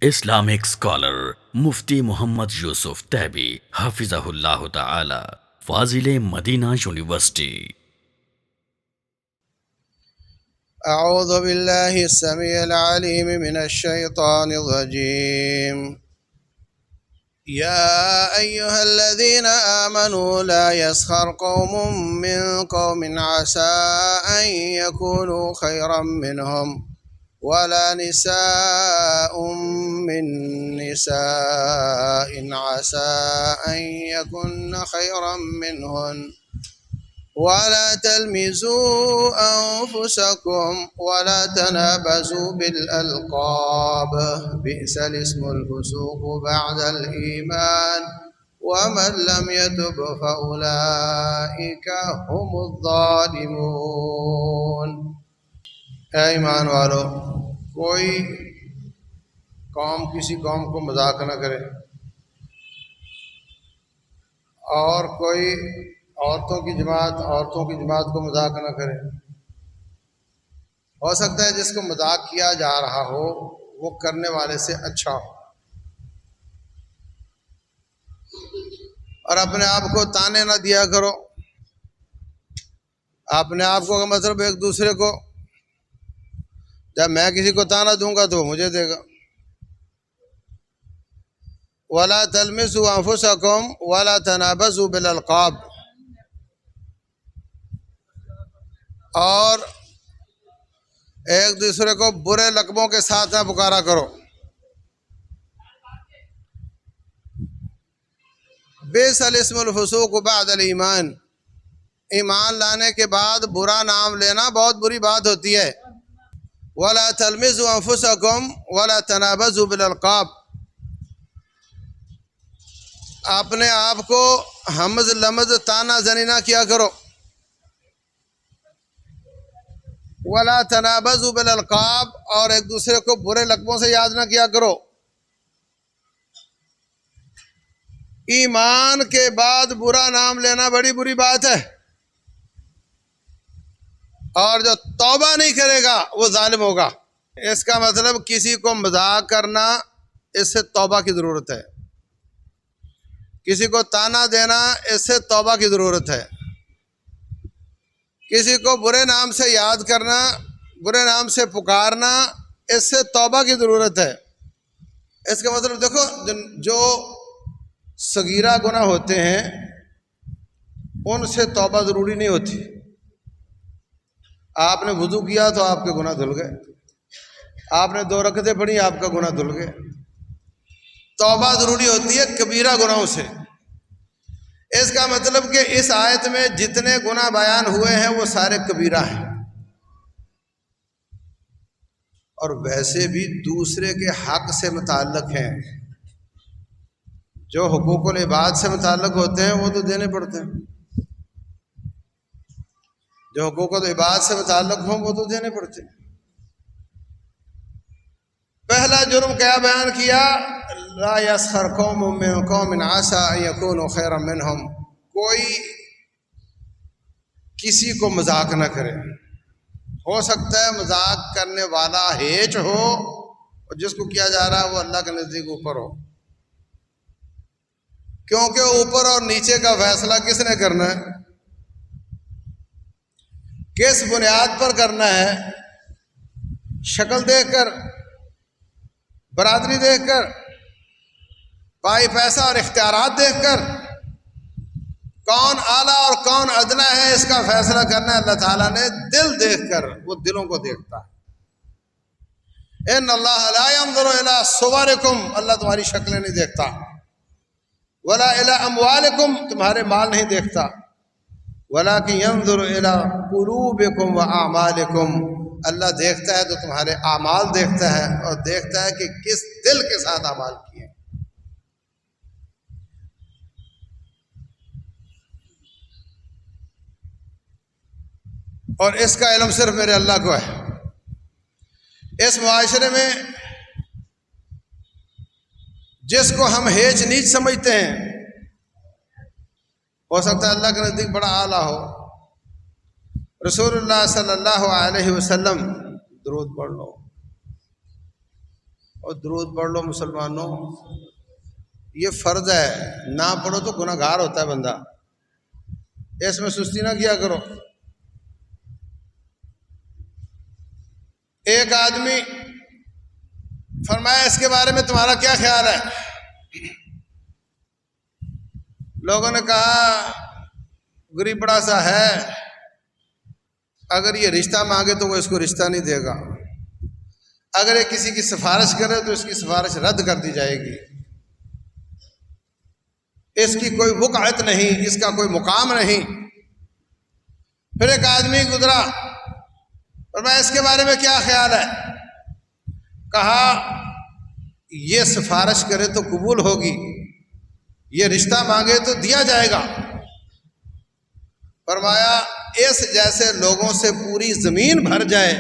Islamic scholar Mufti Muhammad Yusuf Tabi Hafizahullah Ta'ala, Fazile Madina University. أعوذ بالله السميع العليم من الشيطان الرجيم. يا أيها الذين آمنوا لا يسخر قوم من قوم عسى أن يكونوا خيرا منهم ولا نساء من نساء عسى أن يكن خيرا منهن ولا تلمزوا أنفسكم ولا تنابزوا بالألقاب بئس الاسم الفسوق بعد الإيمان ومن لم يتب فأولئك هم الظالمون. اے ایمان والو، کوئی قوم کسی قوم کو مذاق نہ کرے، اور کوئی عورتوں کی جماعت کو مذاق نہ کرے۔ ہو سکتا ہے جس کو مذاق کیا جا رہا ہو وہ کرنے والے سے اچھا ہو، اور اپنے آپ کو تانے نہ دیا کرو۔ اپنے آپ کو کا مطلب ایک دوسرے کو، جب میں کسی کو تانا دوں گا تو وہ مجھے دے گا۔ وَلَا تَلْمِزُوا أَنفُسَكُمْ وَلَا تَنَابَزُوا بِالْأَلْقَابِ، اور ایک دوسرے کو برے لقبوں کے ساتھ نہ پکارا کرو۔ بئس الاسم الفسوق بعد الایمان، ایمان لانے کے بعد برا نام لینا بہت بری بات ہوتی ہے۔ وَلَا تَلْمِزُوا أَنفُسَكُمْ وَلَا تَنَابَزُوا بِالْأَلْقَابِ، اپنے آپ کو ہمز لمز تانا زنی نہ کیا کرو۔ وَلَا تَنَابَزُوا بِالْأَلْقَابِ، اور ایک دوسرے کو برے لقبوں سے یاد نہ کیا کرو۔ ایمان کے بعد برا نام لینا بڑی بری بات ہے، اور جو توبہ نہیں کرے گا وہ ظالم ہوگا۔ اس کا مطلب کسی کو مذاق کرنا، اس سے توبہ کی ضرورت ہے۔ کسی کو تانا دینا، اس سے توبہ کی ضرورت ہے۔ کسی کو برے نام سے یاد کرنا، برے نام سے پکارنا، اس سے توبہ کی ضرورت ہے۔ اس کا مطلب دیکھو، جو صغیرہ گناہ ہوتے ہیں ان سے توبہ ضروری نہیں ہوتی۔ آپ نے وضو کیا تو آپ کے گناہ دھل گئے، آپ نے 2 رکعتیں پڑھی آپ کا گناہ دھل گئے۔ توبہ ضروری ہوتی ہے کبیرہ گناہوں سے۔ اس کا مطلب کہ اس آیت میں جتنے گناہ بیان ہوئے ہیں وہ سارے کبیرہ ہیں، اور ویسے بھی دوسرے کے حق سے متعلق ہیں۔ جو حقوق العباد سے متعلق ہوتے ہیں وہ تو دینے پڑتے ہیں، جو حقوق العباد سے متعلق ہوں وہ تو دینے پڑتے ہیں۔ پہلا جرم کیا بیان کیا؟ لا یسخر قوم من قوم عسى ان یکونوا خیرا منہم، کوئی کسی کو مذاق نہ کرے۔ ہو سکتا ہے مذاق کرنے والا ہیچ ہو، اور جس کو کیا جا رہا ہے وہ اللہ کے نزدیک اوپر ہو، کیونکہ اوپر اور نیچے کا فیصلہ کس نے کرنا ہے؟ کس بنیاد پر کرنا ہے؟ شکل دیکھ کر، برادری دیکھ کر، پائی پیسہ اور اختیارات دیکھ کر؟ کون اعلیٰ اور کون ادنیٰ ہے اس کا فیصلہ کرنا ہے اللہ تعالیٰ نے دل دیکھ کر، وہ دلوں کو دیکھتا ہے۔ ان اللہ لا ينظر الى صورکم، اللہ تمہاری شکلیں نہیں دیکھتا، ولا الى اموالکم، تمہارے مال نہیں دیکھتا، ولکن ينظر الى قلوبکم واعمالکم، اللہ دیکھتا ہے تو تمہارے اعمال دیکھتا ہے، اور دیکھتا ہے کہ کس دل کے ساتھ اعمال کیے۔ اور اس کا علم صرف میرے اللہ کو ہے۔ اس معاشرے میں جس کو ہم ہیچ نیچ سمجھتے ہیں، ہو سکتا ہے اللہ کے نزدیک بڑا اعلیٰ ہو۔ رسول اللہ صلی اللہ علیہ وسلم درود پڑھ لو، اور درود پڑھ لو مسلمانوں، یہ فرض ہے، نہ پڑھو تو گناہ گار ہوتا ہے بندہ، اس میں سستی نہ کیا کرو۔ ایک آدمی فرمایا اس کے بارے میں تمہارا کیا خیال ہے؟ لوگوں نے کہا غریب بڑا سا ہے، اگر یہ رشتہ مانگے تو وہ اس کو رشتہ نہیں دے گا، اگر یہ کسی کی سفارش کرے تو اس کی سفارش رد کر دی جائے گی، اس کی کوئی وقعت نہیں، اس کا کوئی مقام نہیں۔ پھر ایک آدمی گزرا اور میں اس کے بارے میں کیا خیال ہے؟ کہا یہ سفارش کرے تو قبول ہوگی، یہ رشتہ مانگے تو دیا جائے گا۔ فرمایا اس جیسے لوگوں سے پوری زمین بھر جائے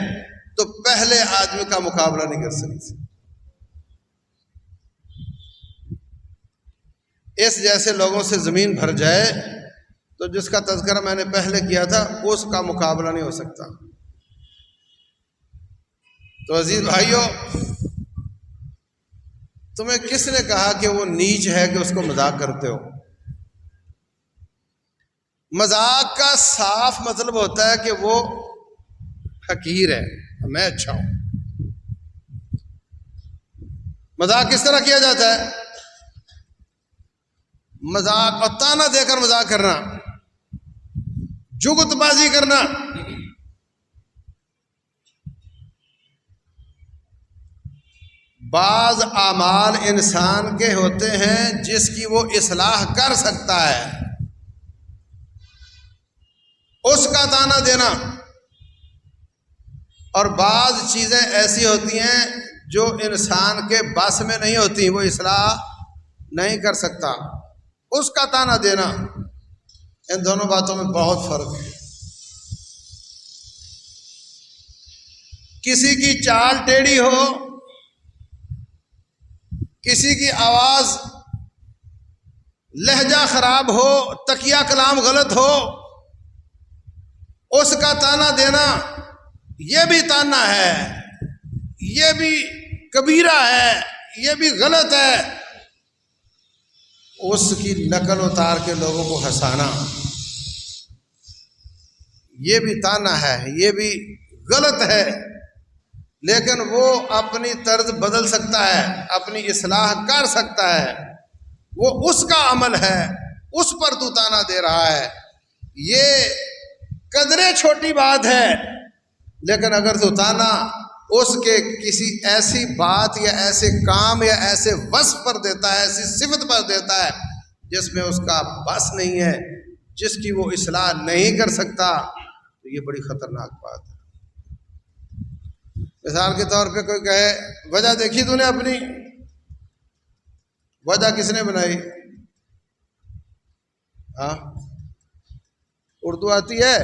تو پہلے آدمی کا مقابلہ نہیں کر سکتے، اس جیسے لوگوں سے زمین بھر جائے تو جس کا تذکرہ میں نے پہلے کیا تھا اس کا مقابلہ نہیں ہو سکتا۔ تو عزیز بھائیو، تمہیں کس نے کہا کہ وہ نیچ ہے کہ اس کو مذاق کرتے ہو؟ مذاق کا صاف مطلب ہوتا ہے کہ وہ حقیر ہے، میں اچھا ہوں۔ مذاق کس طرح کیا جاتا ہے؟ مذاق اور تانا دے کر مذاق کرنا، جگت بازی کرنا، بعض اعمال انسان کے ہوتے ہیں جس کی وہ اصلاح کر سکتا ہے، اس کا تانا دینا، اور بعض چیزیں ایسی ہوتی ہیں جو انسان کے بس میں نہیں ہوتی، وہ اصلاح نہیں کر سکتا، اس کا تانا دینا۔ ان دونوں باتوں میں بہت فرق ہے۔ کسی کی چال ٹیڑھی ہو، کسی کی آواز لہجہ خراب ہو، تکیہ کلام غلط ہو، اس کا تانا دینا یہ بھی تانا ہے، یہ بھی کبیرہ ہے، یہ بھی غلط ہے۔ اس کی نقل اتار کے لوگوں کو ہنسانا یہ بھی تانا ہے، یہ بھی غلط ہے، لیکن وہ اپنی طرز بدل سکتا ہے، اپنی اصلاح کر سکتا ہے، وہ اس کا عمل ہے، اس پر تو تانا دے رہا ہے۔ یہ قدرے چھوٹی بات ہے، لیکن اگر تو تانا اس کے کسی ایسی بات یا ایسے کام یا ایسے وصف پر دیتا ہے، ایسی صفت پر دیتا ہے جس میں اس کا بس نہیں ہے، جس کی وہ اصلاح نہیں کر سکتا، تو یہ بڑی خطرناک بات ہے۔ مثال کے طور پہ کوئی کہے وجہ دیکھی تو نے اپنی، وجہ کس نے بنائی؟ ہاں اردو آتی ہے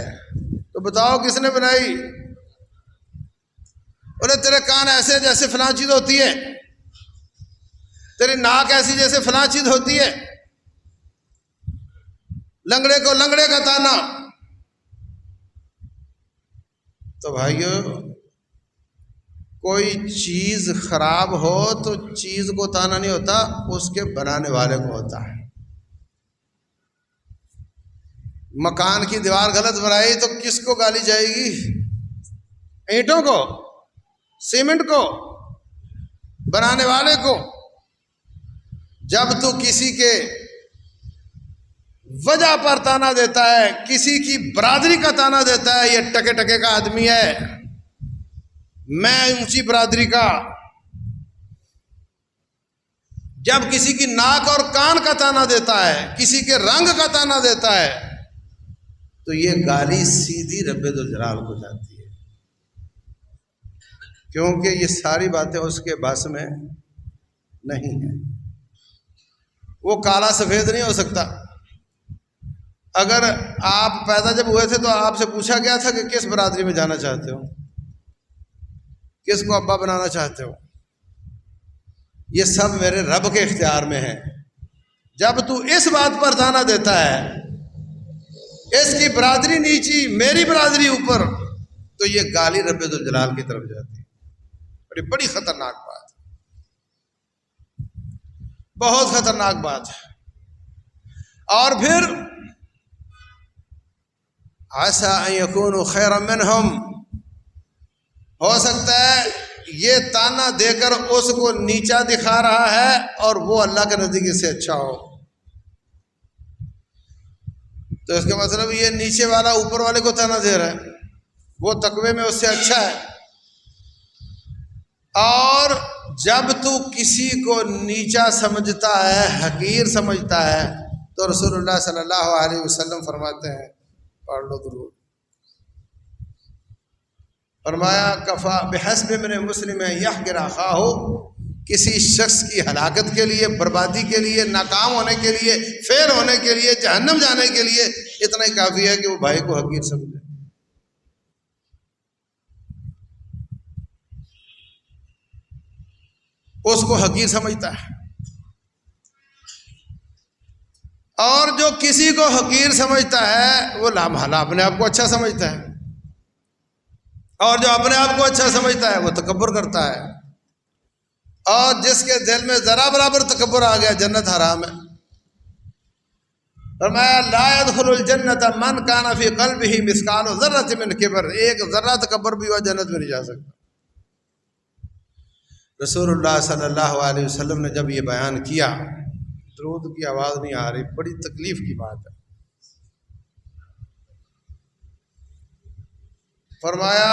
تو بتاؤ کس نے بنائی؟ بولے تیرے کان ایسے جیسے فلاں چیز ہوتی ہے، تیری ناک ایسی جیسے فلاں چیز ہوتی ہے، لنگڑے کو لنگڑے کا تانا۔ تو بھائیو، کوئی چیز خراب ہو تو چیز کو تانا نہیں ہوتا، اس کے بنانے والے کو ہوتا ہے۔ مکان کی دیوار غلط بنائی تو کس کو گالی جائے گی؟ اینٹوں کو، سیمنٹ کو، بنانے والے کو۔ جب تو کسی کے وجہ پر تانا دیتا ہے، کسی کی برادری کا تانا دیتا ہے، یہ ٹکے ٹکے کا آدمی ہے، میں اونچی برادری کا، جب کسی کی ناک اور کان کا تانا دیتا ہے، کسی کے رنگ کا تانا دیتا ہے، تو یہ گالی سیدھی رب ذوالجلال کو جاتی ہے، کیونکہ یہ ساری باتیں اس کے بس میں نہیں ہیں۔ وہ کالا سفید نہیں ہو سکتا۔ اگر آپ پیدا جب ہوئے تھے تو آپ سے پوچھا گیا تھا کہ کس برادری میں جانا چاہتے ہو، کس کو ابا بنانا چاہتے ہو؟ یہ سب میرے رب کے اختیار میں ہے۔ جب تو اس بات پر تانا دیتا ہے، اس کی برادری نیچی، میری برادری اوپر، تو یہ گالی رب ذوالجلال کی طرف جاتی ہے۔ بڑی خطرناک بات ہے۔ بہت خطرناک بات ہے. اور پھر عسى ان يكونوا خيرا منهم، ہو سکتا ہے یہ تانا دے کر اس کو نیچا دکھا رہا ہے اور وہ اللہ کے نزدیک اس سے اچھا ہو. تو اس کا مطلب یہ نیچے والا اوپر والے کو تانا دے رہا ہے، وہ تقوی میں اس سے اچھا ہے. اور جب تو کسی کو نیچا سمجھتا ہے، حقیر سمجھتا ہے، تو رسول اللہ صلی اللہ علیہ وسلم فرماتے ہیں، پڑھ لو درود، فرمایا کفا بحسب من مسلم یحقر اخاہ، کسی شخص کی ہلاکت کے لیے، بربادی کے لیے، ناکام ہونے کے لیے، فیل ہونے کے لیے، جہنم جانے کے لیے اتنا ہی کافی ہے کہ وہ بھائی کو حقیر سمجھے. اس کو حقیر سمجھتا ہے. اور جو کسی کو حقیر سمجھتا ہے وہ لامحالہ اپنے آپ کو اچھا سمجھتا ہے، اور جو اپنے آپ کو اچھا سمجھتا ہے وہ تکبر کرتا ہے. اور جس کے دل میں ذرا برابر تکبر آ گیا جنت حرام ہے. فرمایا لا يدخل الجنت من كان في قلبه مثقال ذرة من کبر، ایک ذرہ تکبر بھی ہوا جنت میں نہیں جا سکتا. رسول اللہ صلی اللہ علیہ وسلم نے جب یہ بیان کیا، درود کی آواز نہیں آ رہی، بڑی تکلیف کی بات ہے. فرمایا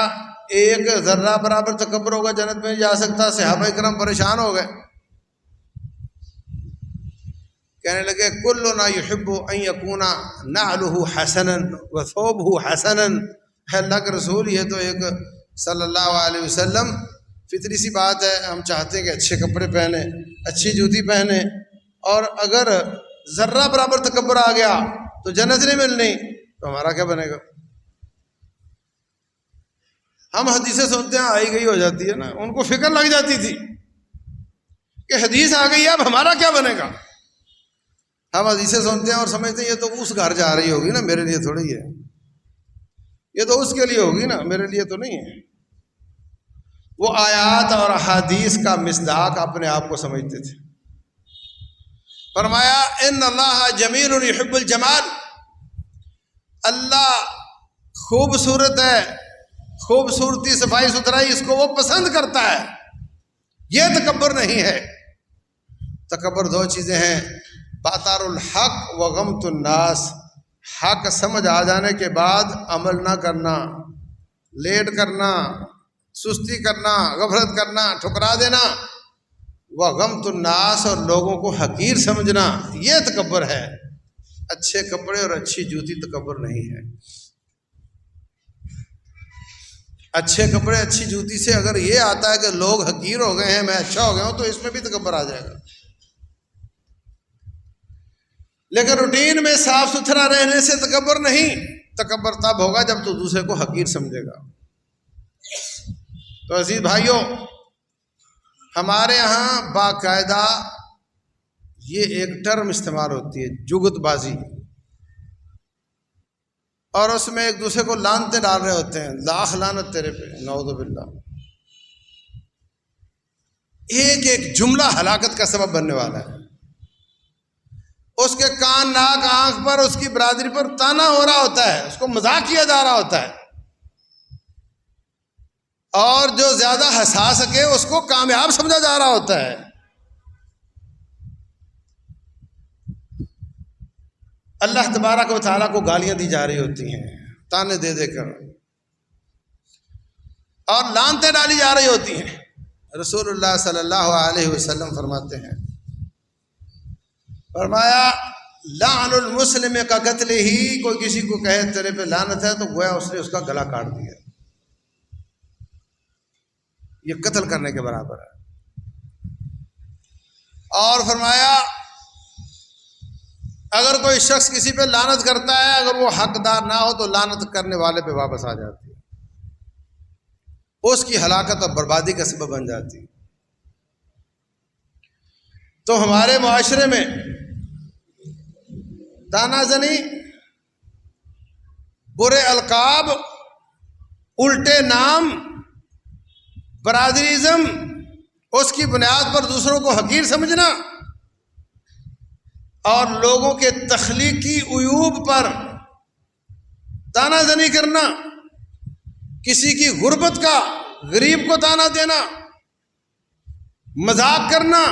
ایک ذرہ برابر تکبر ہوگا جنت میں نہیں جا سکتا. صحابہ کرام پریشان ہو گئے، کہنے لگے کلنا یحب ان یکون نعلہ حسنا وثوبہ حسنا. اللہ کے رسول یہ تو ایک صلی اللہ علیہ وسلم فطری سی بات ہے، ہم چاہتے ہیں کہ اچھے کپڑے پہنے، اچھی جوتی پہنے، اور اگر ذرہ برابر تکبر آ گیا تو جنت نہیں ملنی، تو ہمارا کیا بنے گا؟ ہم حدیثیں سنتے ہیں، آئی گئی ہو جاتی ہے نا، ان کو فکر لگ جاتی تھی کہ حدیث آ گئی ہے اب ہمارا کیا بنے گا. ہم حدیثیں سنتے ہیں اور سمجھتے ہیں یہ تو اس گھر جا رہی ہوگی نا، میرے لیے تھوڑی ہے، یہ تو اس کے لیے ہوگی نا، میرے لیے تو نہیں ہے. وہ آیات اور احادیث کا مصداق اپنے آپ کو سمجھتے تھے. فرمایا ان اللہ جمیل یحب الجمال، اللہ خوبصورت ہے، خوبصورتی، صفائی ستھرائی اس کو وہ پسند کرتا ہے. یہ تکبر نہیں ہے. تکبر دو چیزیں ہیں، باتار الحق و غمت الناس، حق سمجھ آ جانے کے بعد عمل نہ کرنا، لیٹ کرنا، سستی کرنا، غفلت کرنا، ٹھکرا دینا. وہ غمت الناس، اور لوگوں کو حقیر سمجھنا، یہ تکبر ہے. اچھے کپڑے اور اچھی جوتی تکبر نہیں ہے. اچھے کپڑے اچھی جوتی سے اگر یہ آتا ہے کہ لوگ حقیر ہو گئے ہیں، میں اچھا ہو گیا ہوں، تو اس میں بھی تکبر آ جائے گا. لیکن روٹین میں صاف ستھرا رہنے سے تکبر نہیں. تکبر تب ہوگا جب تو دوسرے کو حقیر سمجھے گا. تو عزیز بھائیوں، ہمارے ہاں باقاعدہ یہ ایک ٹرم استعمال ہوتی ہے، جگت بازی، اور اس میں ایک دوسرے کو لانتے ڈال رہے ہوتے ہیں، لاکھ لعنت تیرے پہ، نعوذ باللہ. ایک ایک جملہ ہلاکت کا سبب بننے والا ہے. اس کے کان، ناک، آنکھ پر، اس کی برادری پر تانا ہو رہا ہوتا ہے، اس کو مذاق کیا جا رہا ہوتا ہے، اور جو زیادہ ہنسا سکے اس کو کامیاب سمجھا جا رہا ہوتا ہے. اللہ تبارک و تعالیٰ کو گالیاں دی جا رہی ہوتی ہیں، تانے دے دے کر، اور لعنتیں ڈالی جا رہی ہوتی ہیں. رسول اللہ صلی اللہ علیہ وسلم فرماتے ہیں، فرمایا لعن المسلم کا قتل ہی، کوئی کسی کو کہے تیرے پہ لعنت ہے تو گویا اس نے اس کا گلا کاٹ دیا، یہ قتل کرنے کے برابر ہے. اور فرمایا اگر کوئی شخص کسی پہ لعنت کرتا ہے، اگر وہ حقدار نہ ہو تو لعنت کرنے والے پہ واپس آ جاتی ہے، اس کی ہلاکت اور بربادی کا سبب بن جاتی ہے. تو ہمارے معاشرے میں تانا زنی، برے القاب، الٹے نام، برادریزم، اس کی بنیاد پر دوسروں کو حقیر سمجھنا، اور لوگوں کے تخلیقی عیوب پر تانا زنی کرنا، کسی کی غربت کا، غریب کو تانا دینا، مذاق کرنا،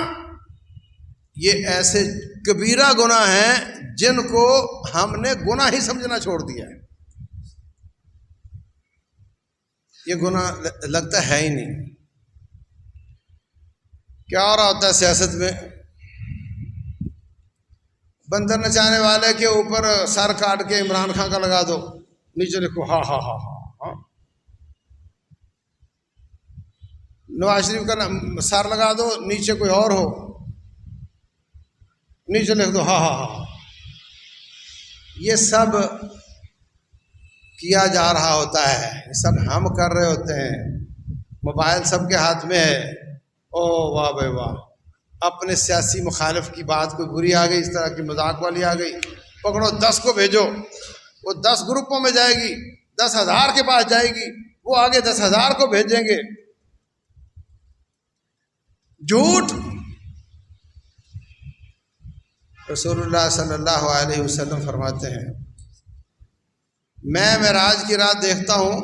یہ ایسے کبیرہ گناہ ہیں جن کو ہم نے گناہ ہی سمجھنا چھوڑ دیا ہے۔ یہ گناہ لگتا ہے ہی نہیں۔ کیا ہو رہا ہوتا ہے سیاست میں؟ بندر نچانے والے کے اوپر سر کاٹ کے عمران خان کا لگا دو، نیچے لکھو ہاں ہاں ہاں ہاں۔ نواز شریف کا سر لگا دو، نیچے کوئی اور ہو، نیچے لکھ دو ہاں ہاں ہاں۔ یہ سب کیا جا رہا ہوتا ہے، یہ سب ہم کر رہے ہوتے ہیں۔ موبائل سب کے ہاتھ میں ہے۔ او واہ بھائی واہ، اپنے سیاسی مخالف کی بات کوئی بری آ گئی، اس طرح کی مذاق والی آ گئی، پکڑو 10 کو بھیجو، وہ 10 گروپوں میں جائے گی، 10,000 کے پاس جائے گی، وہ آگے 10,000 کو بھیجیں گے۔ جھوٹ۔ رسول اللہ صلی اللہ علیہ وسلم فرماتے ہیں، میں معراج کی رات دیکھتا ہوں،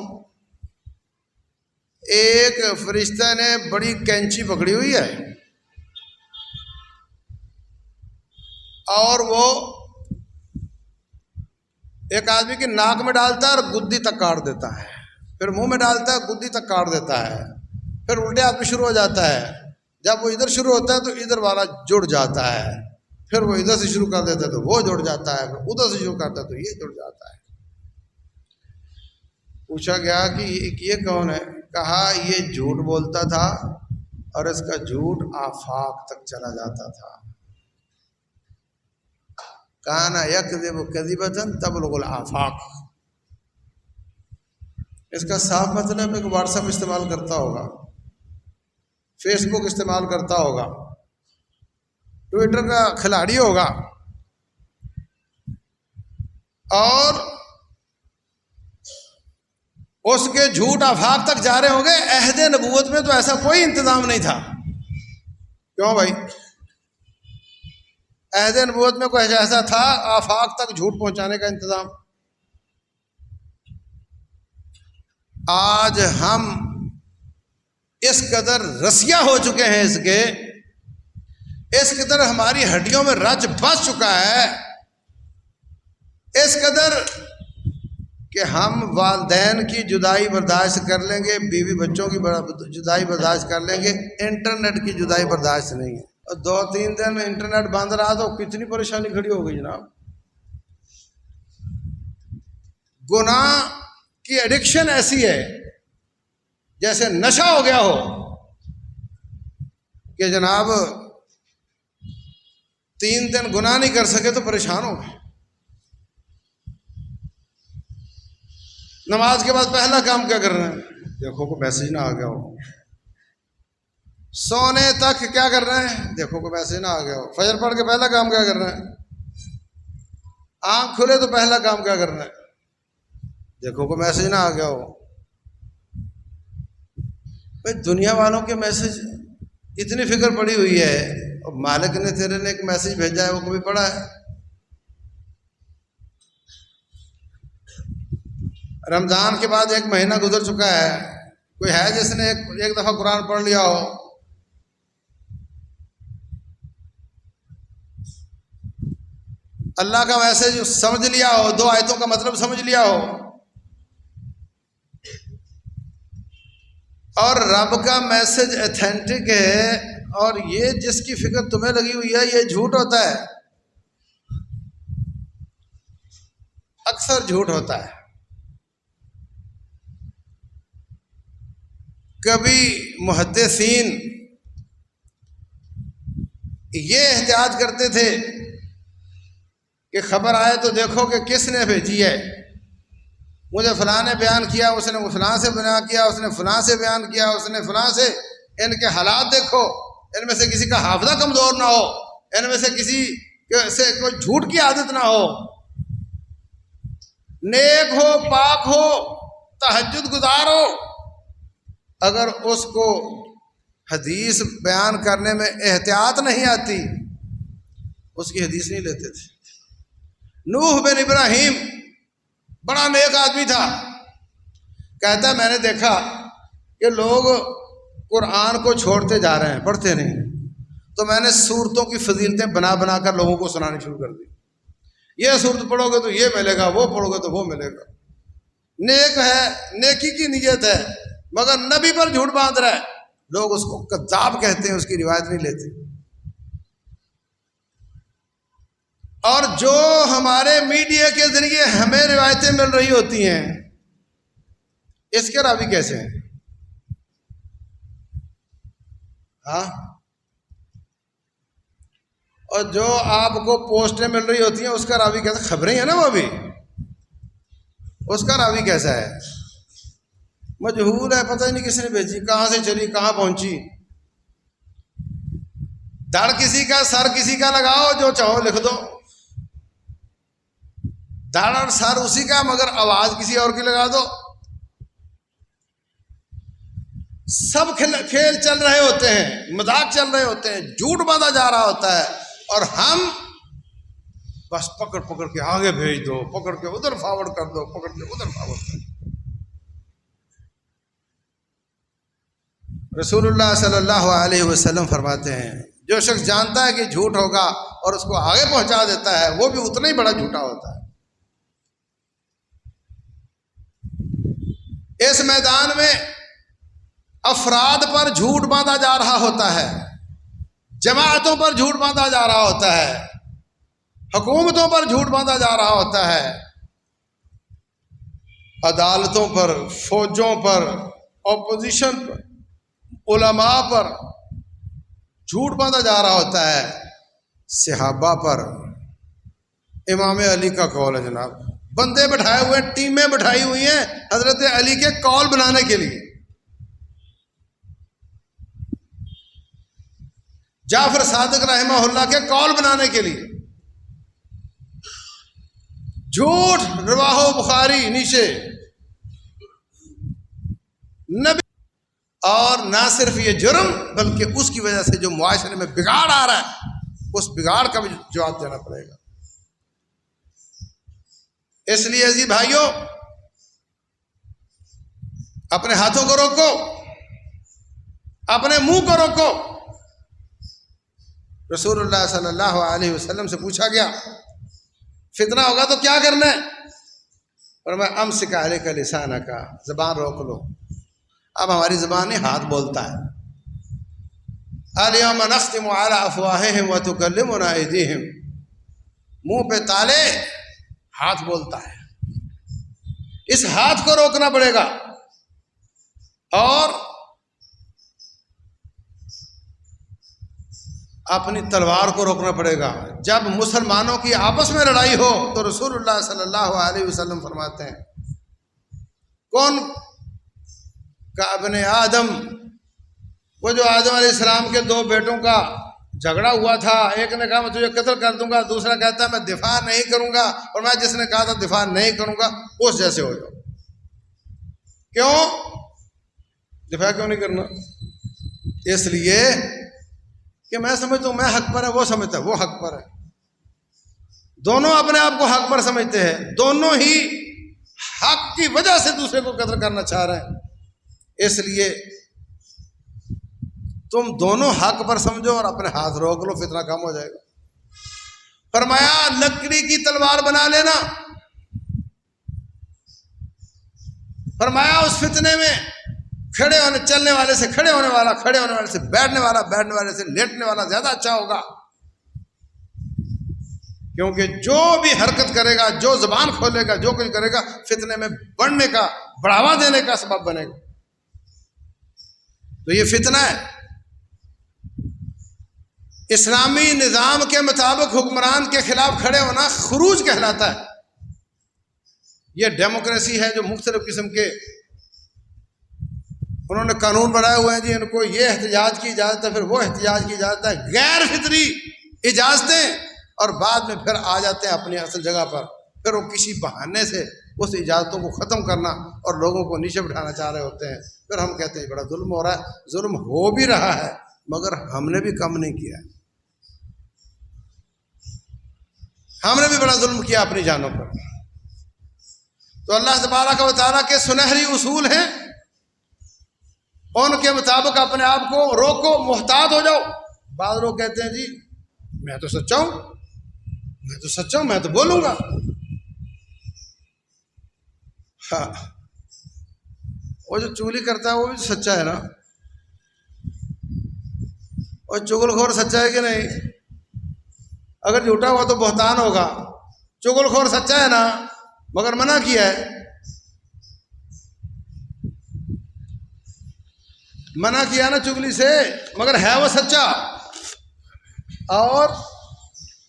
ایک فرشتہ نے بڑی کینچی پکڑی ہوئی ہے اور وہ ایک آدمی کی ناک میں ڈالتا ہے اور گدی تک کاٹ دیتا ہے، پھر منہ میں ڈالتا ہے، گدی تک کاٹ دیتا ہے، پھر الٹے ہاتھ میں شروع ہو جاتا ہے۔ جب وہ ادھر شروع ہوتا ہے تو ادھر والا جڑ جاتا ہے، پھر وہ ادھر سے شروع کر دیتا ہے تو وہ جڑ جاتا ہے، پھر ادھر سے شروع کرتا ہے تو یہ جڑ جاتا ہے۔ پوچھا گیا کہ یہ کون ہے؟ کہا یہ جھوٹ بولتا تھا اور اس کا جھوٹ آفاق تک چلا جاتا تھا۔ کانا یکذب کذبۃ تبلغ الآفاق۔ اس کا صاف مطلب ہے کہ واٹس ایپ استعمال کرتا ہوگا، فیس بک استعمال کرتا ہوگا، ٹویٹر کا کھلاڑی ہوگا، اور اس کے جھوٹ آفاق تک جا رہے ہوں گے۔ عہد نبوت میں تو ایسا کوئی انتظام نہیں تھا۔ کیوں بھائی؟ عہد نبوت میں کوئی ایسا تھا آفاق تک جھوٹ پہنچانے کا انتظام؟ آج ہم اس قدر رسیا ہو چکے ہیں، اس قدر ہماری ہڈیوں میں رچ بس چکا ہے، اس قدر کہ ہم والدین کی جدائی برداشت کر لیں گے، بیوی بچوں کی جدائی برداشت کر لیں گے، انٹرنیٹ کی جدائی برداشت نہیں ہے۔ اور 2-3 دن انٹرنیٹ بند رہا تو کتنی پریشانی کھڑی ہو گئی جناب۔ گناہ کی ایڈکشن ایسی ہے جیسے نشہ ہو گیا ہو کہ جناب 3 دن گناہ نہیں کر سکے تو پریشان ہو گئے۔ نماز کے بعد پہلا کام کیا کر رہے ہیں؟ دیکھو کوئی میسج نہ آ گیا ہو۔ سونے تک کیا کر رہے ہیں؟ دیکھو کوئی میسج نہ آ گیا ہو۔ فجر پڑھ کے پہلا کام کیا کر رہے ہیں؟ آنکھ کھلے تو پہلا کام کیا کر رہے ہیں؟ دیکھو کوئی میسج نہ آ گیا ہو۔ بھائی دنیا والوں کے میسج اتنی فکر پڑی ہوئی ہے، اور مالک نے تیرے نے ایک میسج بھیجا ہے، وہ کبھی پڑھا ہے؟ رمضان کے بعد 1 مہینہ گزر چکا ہے، کوئی ہے جس نے ایک دفعہ قرآن پڑھ لیا ہو؟ اللہ کا میسج سمجھ لیا ہو، 2 آیتوں کا مطلب سمجھ لیا ہو، اور رب کا میسج ایتھینٹک ہے، اور یہ جس کی فکر تمہیں لگی ہوئی ہے یہ جھوٹ ہوتا ہے، اکثر جھوٹ ہوتا ہے۔ کبھی محدثین یہ احتیاط کرتے تھے کہ خبر آئے تو دیکھو کہ کس نے بھیجی ہے، مجھے فلاں نے بیان کیا، اس نے فلاں سے بیان کیا، اس نے فلاں سے بیان کیا، اس نے فلاں سے، ان کے حالات دیکھو، ان میں سے کسی کا حافظہ کمزور نہ ہو، ان میں سے کسی سے کوئی جھوٹ کی عادت نہ ہو، نیک ہو، پاک ہو، تہجد گزار ہو، اگر اس کو حدیث بیان کرنے میں احتیاط نہیں آتی اس کی حدیث نہیں لیتے تھے۔ نوح بن ابراہیم بڑا نیک آدمی تھا، کہتا ہے میں نے دیکھا کہ لوگ قرآن کو چھوڑتے جا رہے ہیں، پڑھتے نہیں، تو میں نے صورتوں کی فضیلتیں بنا بنا کر لوگوں کو سنانی شروع کر دی۔ یہ صورت پڑھو گے تو یہ ملے گا، وہ پڑھو گے تو وہ ملے گا۔ نیک ہے، نیکی کی نیت ہے، مگر نبی پر جھوٹ باندھ رہا ہے، لوگ اس کو کذاب کہتے ہیں، اس کی روایت نہیں لیتے۔ اور جو ہمارے میڈیا کے ذریعے ہمیں روایتیں مل رہی ہوتی ہیں، اس کے راوی کیسے ہیں؟ ہاں، اور جو آپ کو پوسٹیں مل رہی ہوتی ہیں اس کا راوی کیسا؟ خبریں ہیں نا وہ بھی، اس کا راوی کیسا ہے؟ مجہول ہے، پتہ ہی نہیں کس نے بھیجی، کہاں سے چلی، کہاں پہنچی۔ دھڑ کسی کا، سر کسی کا لگاؤ، جو چاہو لکھ دو، دھڑ اور سر اسی کا، مگر آواز کسی اور کی لگا دو۔ سب کھیل چل رہے ہوتے ہیں، مذاق چل رہے ہوتے ہیں، جھوٹ باندھا جا رہا ہوتا ہے، اور ہم بس پکڑ پکڑ کے آگے بھیج دو، پکڑ کے ادھر فارورڈ کر دو، پکڑ کے ادھر فارورڈ کر دو۔ رسول اللہ صلی اللہ علیہ وسلم فرماتے ہیں جو شخص جانتا ہے کہ جھوٹ ہوگا اور اس کو آگے پہنچا دیتا ہے، وہ بھی اتنا ہی بڑا جھوٹا ہوتا ہے۔ اس میدان میں افراد پر جھوٹ باندھا جا رہا ہوتا ہے، جماعتوں پر جھوٹ باندھا جا رہا ہوتا ہے، حکومتوں پر جھوٹ باندھا جا رہا ہوتا ہے، عدالتوں پر، فوجوں پر، اپوزیشن پر، علماء پر جھوٹ باندھا جا رہا ہوتا ہے، صحابہ پر۔ امام علی کا قول ہے جناب، بندے بٹھائے ہوئے، ٹیمیں بٹھائی ہوئی ہیں حضرت علی کے قول بنانے کے لیے، جعفر صادق رحمہ اللہ کے قول بنانے کے لیے۔ جھوٹ، رواہ بخاری نیچے، نبی، اور نہ صرف یہ جرم بلکہ اس کی وجہ سے جو معاشرے میں بگاڑ آ رہا ہے، اس بگاڑ کا بھی جواب دینا پڑے گا۔ اس لیے عزیز بھائیوں، اپنے ہاتھوں کو روکو، اپنے منہ کو روکو۔ رسول اللہ صلی اللہ علیہ وسلم سے پوچھا گیا فتنہ ہوگا تو کیا کرنا ہے؟ فرمایا امسک علیک لسانک، زبان روک لو۔ اب ہماری زبان نہیں، ہاتھ بولتا ہے۔ الیوم نختم علی افواہہم وتکلمنا ایدیہم، منہ پہ تالے، ہاتھ بولتا ہے۔ اس ہاتھ کو روکنا پڑے گا، اور اپنی تلوار کو روکنا پڑے گا۔ جب مسلمانوں کی آپس میں لڑائی ہو تو رسول اللہ صلی اللہ علیہ وسلم فرماتے ہیں کون کا ابن آدم، وہ جو آدم علیہ السلام کے دو بیٹوں کا جھگڑا ہوا تھا، ایک نے کہا میں تجھے قتل کر دوں گا، دوسرا کہتا ہے میں دفاع نہیں کروں گا، اور میں جس نے کہا تھا دفاع نہیں کروں گا اس جیسے ہو جاؤ۔ کیوں دفاع کیوں نہیں کرنا؟ اس لیے کہ میں سمجھتا ہوں میں حق پر ہے، وہ سمجھتا ہے وہ حق پر ہے، دونوں اپنے آپ کو حق پر سمجھتے ہیں، دونوں ہی حق کی وجہ سے دوسرے کو قتل کرنا چاہ رہے ہیں۔ اس لیے تم دونوں حق پر سمجھو اور اپنے ہاتھ روک لو، فتنہ کم ہو جائے گا۔ فرمایا لکڑی کی تلوار بنا لینا۔ فرمایا اس فتنے میں کھڑے ہونے، چلنے والے سے کھڑے ہونے والا، کھڑے ہونے والے سے بیٹھنے والا، بیٹھنے والے سے لیٹنے والا زیادہ اچھا ہوگا، کیونکہ جو بھی حرکت کرے گا، جو زبان کھولے گا، جو کچھ کرے گا، فتنے میں بڑھنے کا، بڑھاوا دینے کا سبب بنے گا۔ تو یہ فتنہ ہے۔ اسلامی نظام کے مطابق حکمران کے خلاف کھڑے ہونا خروج کہلاتا ہے۔ یہ ڈیموکریسی ہے جو مختلف قسم کے انہوں نے قانون بنائے ہوئے ہیں، جی ان کو یہ احتجاج کی اجازت ہے، پھر وہ احتجاج کی اجازت ہے، غیر فطری اجازتیں، اور بعد میں پھر آ جاتے ہیں اپنی اصل جگہ پر، پھر وہ کسی بہانے سے اس اجازتوں کو ختم کرنا اور لوگوں کو نیچے بٹھانا چاہ رہے ہوتے ہیں۔ پھر ہم کہتے ہیں بڑا ظلم ہو رہا ہے، ظلم ہو بھی رہا ہے مگر ہم نے بھی کم نہیں کیا ہے۔ ہم نے بھی بڑا ظلم کیا اپنی جانوں پر. تو اللہ تبارک و تعالیٰ کے سنہری اصول ہیں، ان کے مطابق اپنے آپ کو روکو، محتاط ہو جاؤ. بعض لوگ کہتے ہیں جی میں تو سچا ہوں، میں تو بولوں گا. ہاں، وہ جو چگلی کرتا ہے وہ بھی سچا ہے نا، اور چغل خور سچا ہے کہ نہیں؟ اگر جھوٹا ہوا تو بہتان ہوگا. چغل خور سچا ہے نا، مگر منع کیا ہے، منع کیا نا چگلی سے، مگر ہے وہ سچا. اور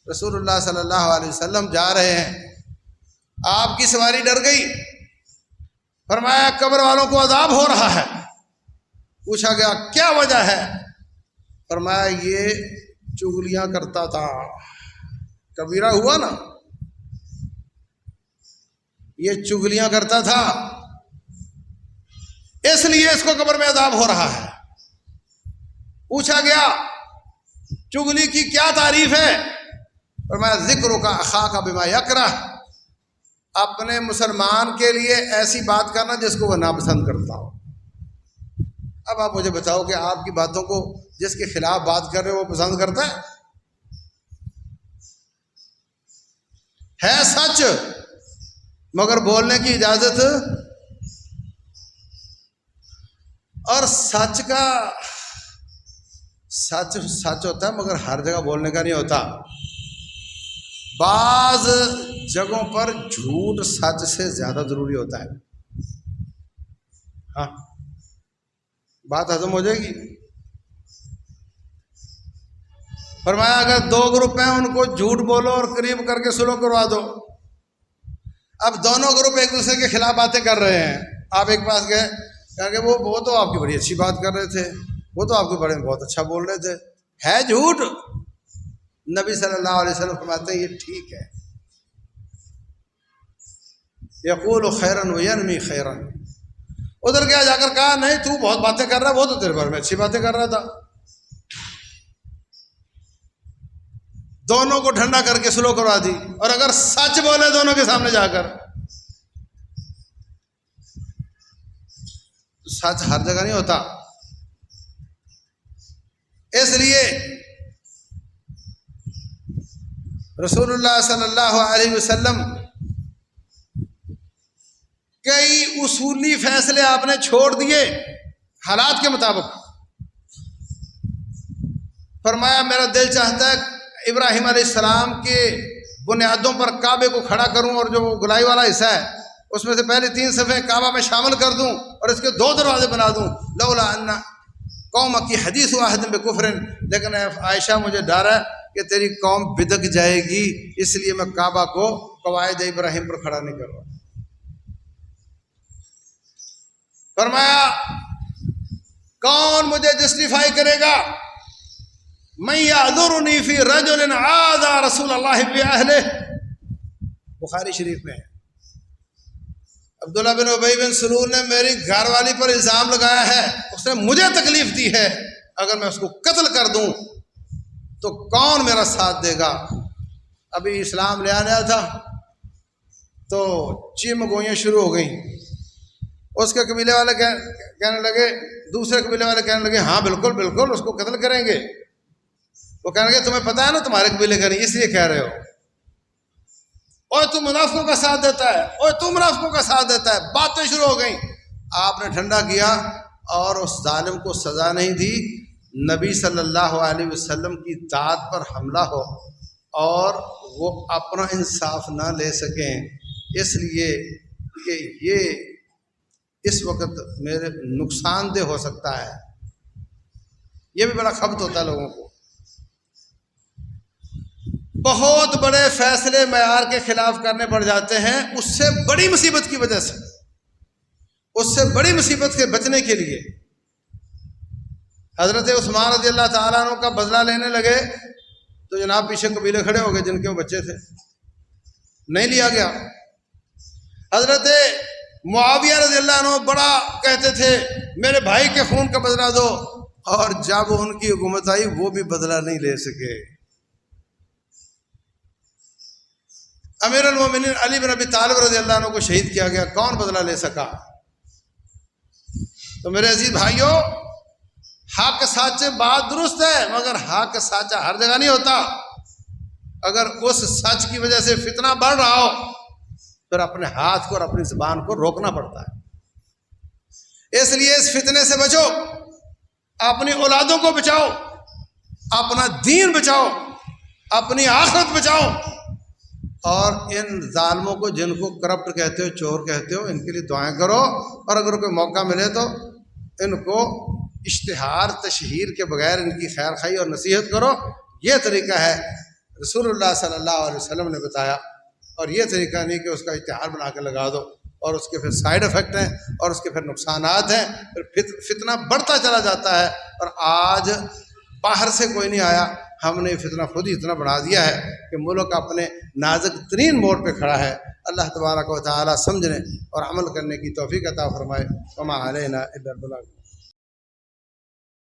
رسول اللہ صلی اللہ علیہ وسلم جا رہے ہیں، آپ کی سواری ڈر گئی، فرمایا قبر والوں کو عذاب ہو رہا ہے. پوچھا گیا کیا وجہ ہے؟ فرمایا یہ چگلیاں کرتا تھا. کبیرہ ہوا نا، یہ چگلیاں کرتا تھا، اس لیے اس کو قبر میں عذاب ہو رہا ہے. پوچھا گیا چگلی کی کیا تعریف ہے؟ فرمایا ذکر کا اخاک بما یکرہ، اپنے مسلمان کے لیے ایسی بات کرنا جس کو وہ ناپسند کرتا ہو. اب آپ مجھے بتاؤ کہ آپ کی باتوں کو جس کے خلاف بات کر رہے ہو وہ پسند کرتا ہے سچ، مگر بولنے کی اجازت، اور سچ کا سچ ہوتا ہے مگر ہر جگہ بولنے کا نہیں ہوتا. بعض جگہوں پر جھوٹ سچ سے زیادہ ضروری ہوتا ہے. ہاں، بات ہضم ہو جائے گی. فرمایا اگر دو گروپ ہیں ان کو جھوٹ بولو اور قریب کر کے سلو کروا دو. اب دونوں گروپ ایک دوسرے کے خلاف باتیں کر رہے ہیں، آپ ایک پاس گئے، کہا کہ وہ تو آپ کی بڑی اچھی بات کر رہے تھے، وہ تو آپ کے بارے میں بہت اچھا بول رہے تھے، ہے جھوٹ. نبی صلی اللہ علیہ وسلم فرماتے ہیں یہ ٹھیک ہے. یقول خیرن وینمی خیرن. ادھر گیا، جا کر کہا نہیں تو بہت باتیں کر رہا ہے، وہ تو تیرے بارے میں اچھی باتیں کر رہا تھا. دونوں کو ٹھنڈا کر کے سلو کروا دی. اور اگر سچ بولے دونوں کے سامنے جا کر، سچ ہر جگہ نہیں ہوتا. اس لیے رسول اللہ صلی اللہ علیہ وسلم کئی اصولی فیصلے آپ نے چھوڑ دیے حالات کے مطابق. فرمایا میرا دل چاہتا ہے ابراہیم علیہ السلام کے بنیادوں پر کعبے کو کھڑا کروں، اور جو گلائی والا حصہ ہے اس میں سے پہلے 3 صفحے کعبہ میں شامل کر دوں اور اس کے 2 دروازے بنا دوں. لولا ان قوم کی حدیث واحد بکفر، لیکن عائشہ مجھے ڈر ہے کہ تیری قوم بدک جائے گی، اس لیے میں کعبہ کو قواعد ابراہیم پر کھڑا نہیں کر رہا. فرمایا کون مجھے جسٹیفائی کرے گا؟ من یعذرنی فی رجل عاذ رسول اللہ باہلہ، بخاری شریف میں ہے. عبداللہ بن ابی بن سلول نے میری گھر والی پر الزام لگایا ہے، اس نے مجھے تکلیف دی ہے، اگر میں اس کو قتل کر دوں تو کون میرا ساتھ دے گا؟ ابھی اسلام لے آیا تھا تو چیم گوئیاں شروع ہو گئیں. اس کے قبیلے والے کہنے لگے، دوسرے قبیلے والے کہنے لگے ہاں بالکل بالکل اس کو قتل کریں گے. وہ کہنے لگے تمہیں پتہ ہے نا تمہارے قبیلے کا نہیں، اس لیے کہہ رہے ہو. اور تو منافقوں کا ساتھ دیتا ہے، اور تو منافقوں کا ساتھ دیتا ہے. باتیں شروع ہو گئیں. آپ نے ٹھنڈا کیا اور اس ظالم کو سزا نہیں دی. نبی صلی اللہ علیہ وسلم کی ذات پر حملہ ہو اور وہ اپنا انصاف نہ لے سکیں، اس لیے کہ یہ اس وقت میرے نقصان دہ ہو سکتا ہے. یہ بھی بڑا خبط ہوتا ہے لوگوں کو. بہت بڑے فیصلے معیار کے خلاف کرنے پڑ جاتے ہیں، اس سے بڑی مصیبت کی وجہ سے، اس سے بڑی مصیبت کے بچنے کے لیے. حضرت عثمان رضی اللہ تعالیٰ عنہ کا بدلہ لینے لگے تو جناب پیچھے قبیلے کھڑے ہو گئے جن کے وہ بچے تھے، نہیں لیا گیا. حضرت معاویہ رضی اللہ عنہ بڑا کہتے تھے میرے بھائی کے خون کا بدلہ دو، اور جب ان کی حکومت آئی وہ بھی بدلہ نہیں لے سکے. امیر المومنین علی بن ابی طالب رضی اللہ عنہ کو شہید کیا گیا، کون بدلہ لے سکا؟ تو میرے عزیز بھائیوں، حق سچ بات درست ہے، مگر حق سچ ہر جگہ نہیں ہوتا۔ اگر اس سچ کی وجہ سے فتنہ بڑھ رہا ہو پھر اپنے ہاتھ کو اور اپنی زبان کو روکنا پڑتا ہے۔ اس لیے اس فتنے سے بچو، اپنی اولادوں کو بچاؤ، اپنا دین بچاؤ، اپنی آخرت بچاؤ، اور ان ظالموں کو جن کو کرپٹ کہتے ہو، چور کہتے ہو، ان کے لیے دعائیں کرو، اور اگر کوئی موقع ملے تو ان کو اشتہار تشہیر کے بغیر ان کی خیر خواہی اور نصیحت کرو۔ یہ طریقہ ہے رسول اللہ صلی اللہ علیہ وسلم نے بتایا، اور یہ طریقہ نہیں کہ اس کا اشتہار بنا کے لگا دو اور اس کے پھر سائیڈ افیکٹ ہیں اور اس کے پھر نقصانات ہیں، پھر فتنہ بڑھتا چلا جاتا ہے۔ اور آج باہر سے کوئی نہیں آیا، ہم نے فتنہ خود ہی اتنا بڑھا دیا ہے کہ ملک اپنے نازک ترین موڑ پہ کھڑا ہے۔ اللہ تبارک و تعالی سمجھنے اور عمل کرنے کی توفیق عطا فرمائے۔ وما علینا الا البلاغ۔